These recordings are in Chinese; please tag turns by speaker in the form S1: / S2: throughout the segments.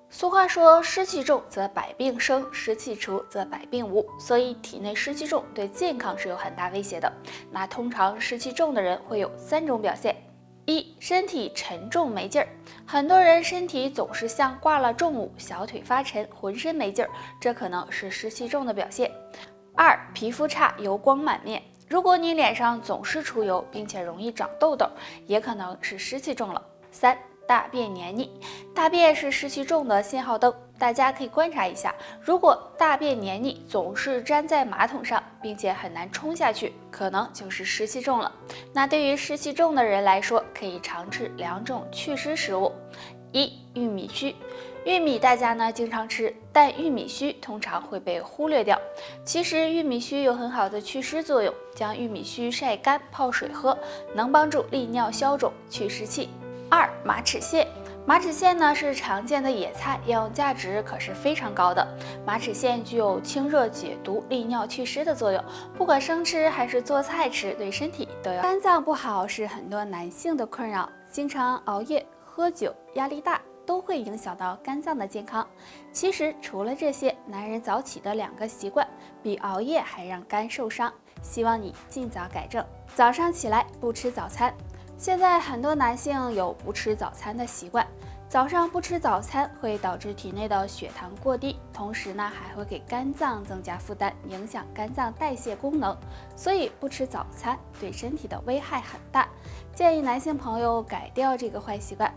S1: 俗话说，湿气重则百病生，湿气除则百病无。所以体内湿气重对健康是有很大威胁的。那通常湿气重的人会有3种表现：一、身体沉重没劲儿，很多人身体总是像挂了重物，小腿发沉，浑身没劲儿，这可能是湿气重的表现。二、皮肤差，油光满面。如果你脸上总是出油，并且容易长痘痘，也可能是湿气重了。三、大便黏腻，大便是湿气重的信号灯，大家可以观察一下，如果大便黏腻，总是粘在马桶上，并且很难冲下去，可能就是湿气重了。那对于湿气重的人来说，可以常吃2种祛湿食物。一、玉米须。玉米大家呢经常吃，但玉米须通常会被忽略掉。其实玉米须有很好的祛湿作用，将玉米须晒干泡水喝，能帮助利尿消肿、去湿气。二、马齿苋。马齿苋呢是常见的野菜，药用价值可是非常高的。马齿苋具有清热解毒、利尿祛湿的作用，不管生吃还是做菜吃，对身体都有。肝脏不好是很多男性的困扰，经常熬夜、喝酒、压力大都会影响到肝脏的健康。其实除了这些，男人早起的2个习惯比熬夜还让肝受伤，希望你尽早改正。早上起来不吃早餐。现在很多男性有不吃早餐的习惯，早上不吃早餐会导致体内的血糖过低，同时呢还会给肝脏增加负担，影响肝脏代谢功能，所以不吃早餐对身体的危害很大，建议男性朋友改掉这个坏习惯。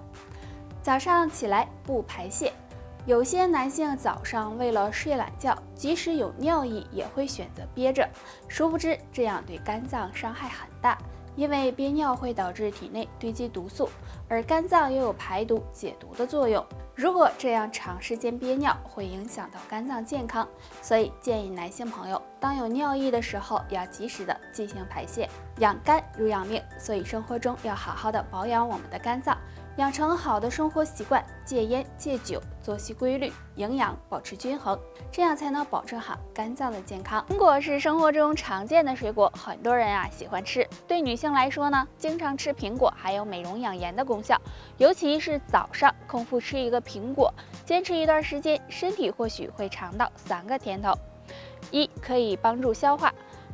S1: 早上起来不排泄，有些男性早上为了睡懒觉，即使有尿意也会选择憋着，殊不知这样对肝脏伤害很大。因为憋尿会导致体内堆积毒素，而肝脏又有排毒解毒的作用。如果这样长时间憋尿，会影响到肝脏健康，所以建议男性朋友当有尿意的时候，要及时的进行排泄。养肝如养命，所以生活中要好好的保养我们的肝脏，养成好的生活习惯，戒烟戒酒，作息规律，营养保持均衡，这样才能保证好肝脏的健康。苹果是生活中常见的水果，很多人喜欢吃。对女性来说呢，经常吃苹果还有美容养颜的功效，尤其是早上空腹吃一个苹果，坚持一段时间，身体或许会尝到3个甜头。一、可以帮助消化。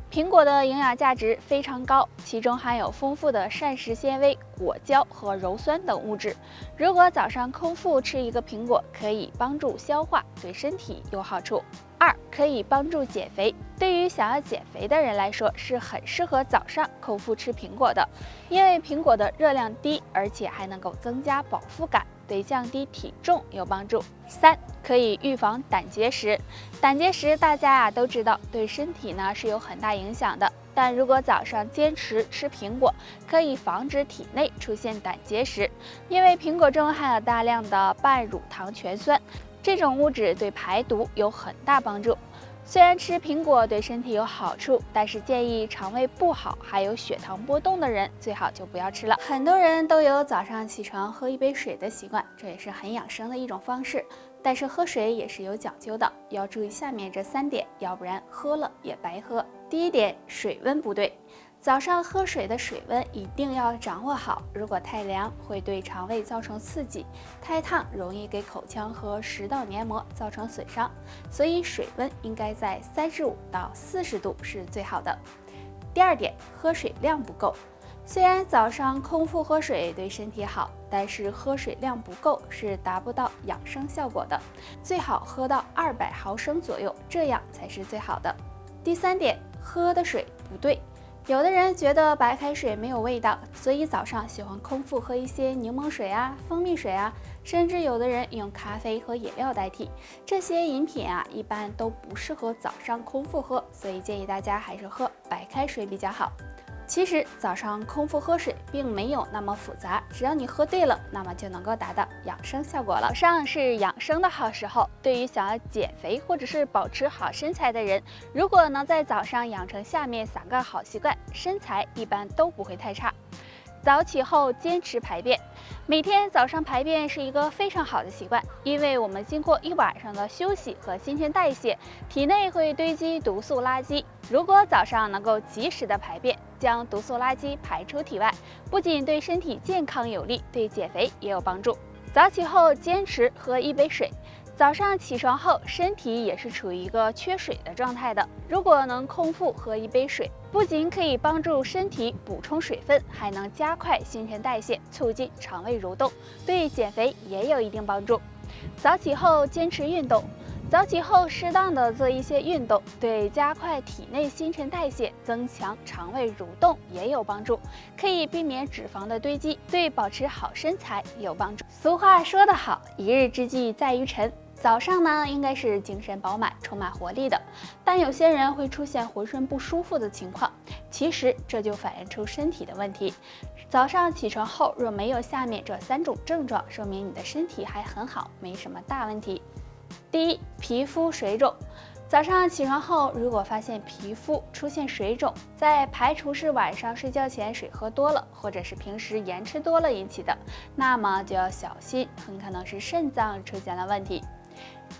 S1: 苹果的营养价值非常高，其中含有丰富的膳食纤维、果胶和鞣酸等物质。如果早上空腹吃一个苹果，可以帮助消化，对身体有好处。二、可以帮助减肥。对于想要减肥的人来说，是很适合早上空腹吃苹果的，因为苹果的热量低，而且还能够增加饱腹感，对降低体重有帮助。三、可以预防胆结石。胆结石大家都知道，对身体呢是有很大影响的。但如果早上坚持吃苹果，可以防止体内出现胆结石，因为苹果中含有大量的半乳糖醛酸，这种物质对排毒有很大帮助。虽然吃苹果对身体有好处，但是建议肠胃不好还有血糖波动的人最好就不要吃了。很多人都有早上起床喝1杯水的习惯，这也是很养生的一种方式，但是喝水也是有讲究的，要注意下面这3点，要不然喝了也白喝。第一点，水温不对。早上喝水的水温一定要掌握好，如果太凉会对肠胃造成刺激，太烫容易给口腔和食道黏膜造成损伤，所以水温应该在35到40度是最好的。第二点，喝水量不够。虽然早上空腹喝水对身体好，但是喝水量不够是达不到养生效果的，最好喝到200毫升左右，这样才是最好的。第三点，喝的水不对。有的人觉得白开水没有味道，所以早上喜欢空腹喝一些柠檬水蜂蜜水甚至有的人用咖啡和饮料代替。这些饮品一般都不适合早上空腹喝，所以建议大家还是喝白开水比较好。其实早上空腹喝水并没有那么复杂，只要你喝对了，那么就能够达到养生效果了。早上是养生的好时候，对于想要减肥或者是保持好身材的人，如果能在早上养成下面3个好习惯，身材一般都不会太差。早起后坚持排便。每天早上排便是一个非常好的习惯，因为我们经过一晚上的休息和新陈代谢，体内会堆积毒素垃圾。如果早上能够及时的排便，将毒素垃圾排出体外，不仅对身体健康有利，对减肥也有帮助。早起后坚持喝1杯水。早上起床后，身体也是处于一个缺水的状态的。如果能空腹喝一杯水，不仅可以帮助身体补充水分，还能加快新陈代谢，促进肠胃蠕动，对减肥也有一定帮助。早起后坚持运动。早起后适当的做一些运动，对加快体内新陈代谢、增强肠胃蠕动也有帮助，可以避免脂肪的堆积，对保持好身材有帮助。俗话说得好，一日之计在于晨。早上呢，应该是精神饱满、充满活力的，但有些人会出现浑身不舒服的情况，其实这就反映出身体的问题。早上起床后若没有下面这3种症状，说明你的身体还很好，没什么大问题。第一，皮肤水肿。早上起床后，如果发现皮肤出现水肿，在排除是晚上睡觉前水喝多了，或者是平时盐吃多了引起的，那么就要小心，很可能是肾脏出现了问题。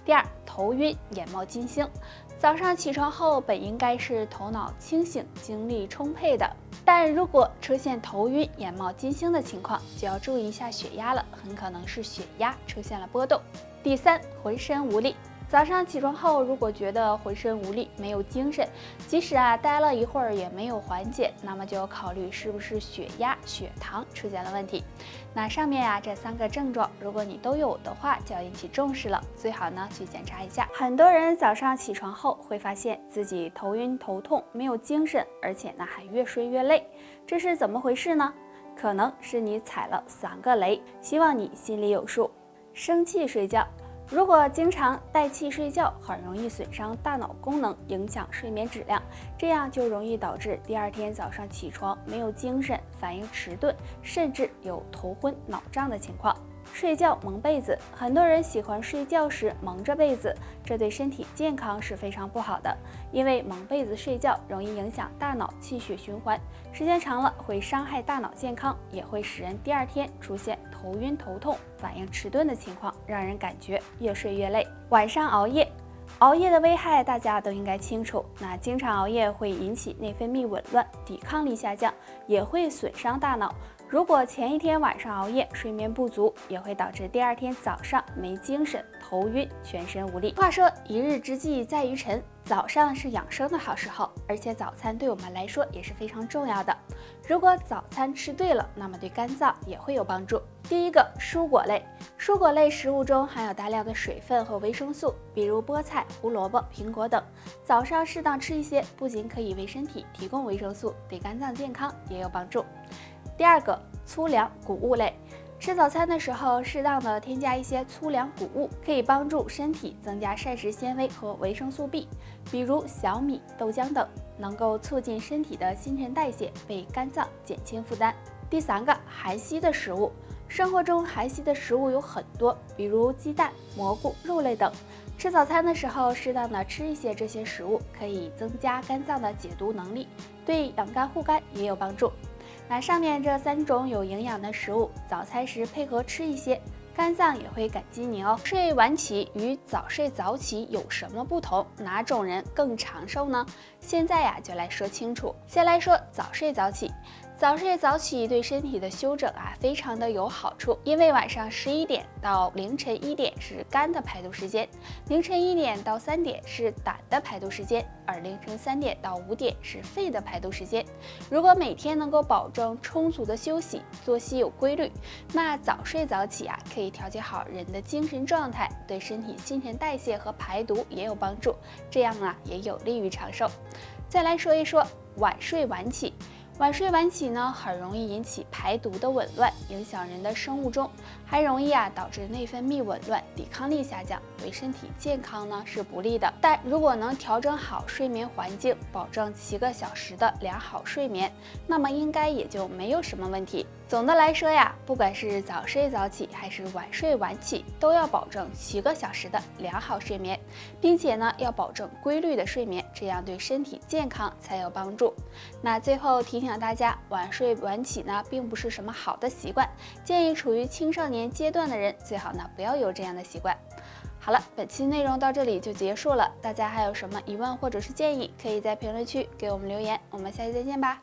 S1: 第二，头晕、眼冒金星。早上起床后本应该是头脑清醒、精力充沛的，但如果出现头晕、眼冒金星的情况，就要注意一下血压了，很可能是血压出现了波动。第三，浑身无力。早上起床后，如果觉得浑身无力、没有精神，即使待了一会儿也没有缓解，那么就要考虑是不是血压、血糖出现了问题。那上面这3个症状，如果你都有的话，就要引起重视了，最好呢去检查一下。很多人早上起床后会发现自己头晕头痛、没有精神，而且呢还越睡越累，这是怎么回事呢？可能是你踩了3个雷，希望你心里有数。生气睡觉。如果经常带气睡觉，很容易损伤大脑功能，影响睡眠质量，这样就容易导致第2天早上起床没有精神，反应迟钝，甚至有头昏脑胀的情况。睡觉蒙被子，很多人喜欢睡觉时蒙着被子，这对身体健康是非常不好的，因为蒙被子睡觉容易影响大脑气血循环，时间长了会伤害大脑健康，也会使人第2天出现头晕头痛、反应迟钝的情况，让人感觉越睡越累。晚上熬夜。熬夜的危害大家都应该清楚，那经常熬夜会引起内分泌紊乱，抵抗力下降，也会损伤大脑。如果前一天晚上熬夜，睡眠不足，也会导致第2天早上没精神、头晕、全身无力。话说一日之计在于晨，早上是养生的好时候，而且早餐对我们来说也是非常重要的。如果早餐吃对了，那么对肝脏也会有帮助。第一个，蔬果类。蔬果类食物中含有大量的水分和维生素，比如菠菜、胡萝卜、苹果等。早上适当吃一些，不仅可以为身体提供维生素，对肝脏健康也有帮助。第二个，粗粮谷物类。吃早餐的时候，适当的添加一些粗粮谷物，可以帮助身体增加膳食纤维和维生素 B， 比如小米、豆浆等，能够促进身体的新陈代谢，为肝脏减轻负担。第3个，含硒的食物。生活中含硒的食物有很多，比如鸡蛋、蘑菇、肉类等。吃早餐的时候，适当的吃一些这些食物，可以增加肝脏的解毒能力，对养肝护肝也有帮助。那上面这3种有营养的食物，早餐时配合吃一些，肝脏也会感激您哦。睡晚起与早睡早起有什么不同？哪种人更长寿呢？现在就来说清楚。先来说早睡早起。早睡早起对身体的休整非常的有好处，因为晚上11点到凌晨1点是肝的排毒时间，凌晨1点到3点是胆的排毒时间，而凌晨3点到5点是肺的排毒时间。如果每天能够保证充足的休息，作息有规律，那早睡早起可以调节好人的精神状态，对身体新陈代谢和排毒也有帮助，这样也有利于长寿。再来说一说晚睡晚起。晚睡晚起呢，很容易引起排毒的紊乱，影响人的生物钟，还容易导致内分泌紊乱，抵抗力下降，对身体健康呢是不利的。但如果能调整好睡眠环境，保证7个小时的良好睡眠，那么应该也就没有什么问题。总的来说不管是早睡早起还是晚睡晚起，都要保证7个小时的良好睡眠，并且呢要保证规律的睡眠，这样对身体健康才有帮助。那最后提醒大家，晚睡晚起呢并不是什么好的习惯，建议处于青少年阶段的人最好呢不要有这样的习惯。好了，本期内容到这里就结束了，大家还有什么疑问或者是建议，可以在评论区给我们留言，我们下期再见吧。